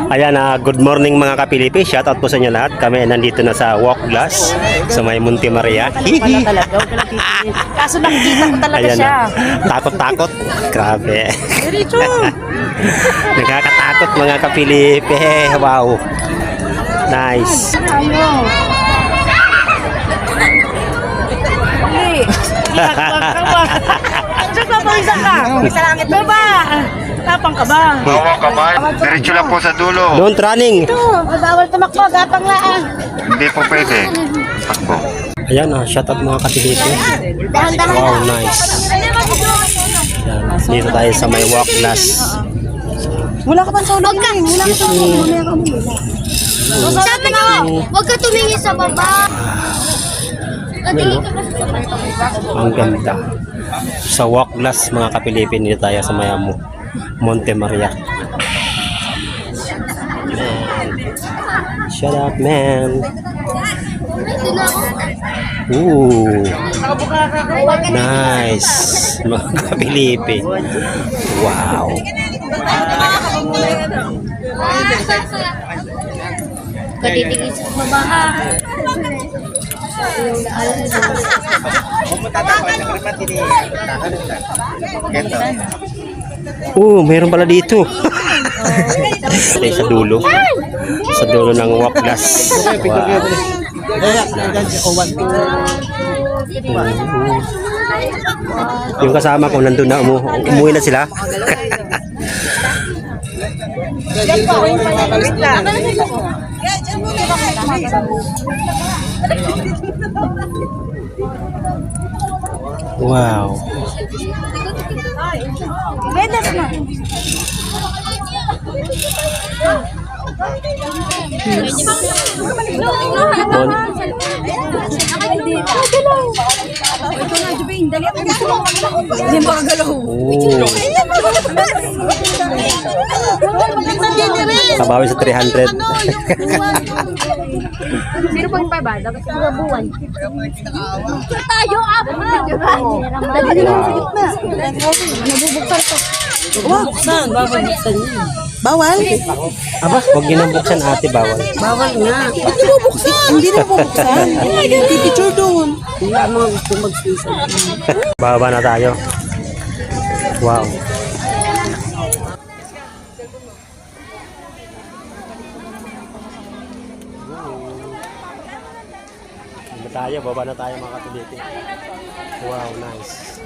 Ayan, good morning mga kapilipi. Shoutout po sa inyo lahat. Kami nandito na sa Walk Glass sa may Monte Maria. Pala talaga, huwag ka lang titingin. Kaso nakikita ko talaga Ayan siya. Takot-takot. Grabe. Diretso. Nakakatakot mga kapilipi. Wow. Nice. Tayo. Hindi. Wag. Diyan ka, pawisan ka. Sa langit mo ba? Tapang ka ba? Bawang kamay. Diretso lang po sa dulo. Don't running. Ito, bawal tumakbo. Gapang laan. Hindi po pwede. Takbo. Ayan, shoutout mga kapilipi. Dahan-dahan. Wow, nice. Ayan, dito tayo sa may Walk Glass. Wala ka pang tulog ka. Wala ka pang tulog. Sabi ko, huwag ka tumingin sa baba. Ayan, ang ganda. Sa Walk Glass mga kapilipi, dito tayo sa may Monte Maria. Shut up, man. Ooh. Nice. Mga kapilipi. Wow. Katitingin sa baba ha. Meron pala dito. Ay, sa dulo. Sa dulo ng Walk Glass. Wow. Yung kasama ko nandun na, umuwi na sila. Wow. Kabawi sa 300. Sino pang baba? Dapat sa mga buwan. Tayo, apo na. Dali na sa gitna. Nabubuksan to. Buksan. Bawal buksan niya. Bawal? Aba, huwag yun ang buksan ate, bawal. Bawal nga. Ba't di mo buksan? Hindi na bubuksan. Pipicture doon. Wala mga gusto mag-sisa. Baba na tayo. Wow. Baba na tayo mga katuliti. Wow, nice.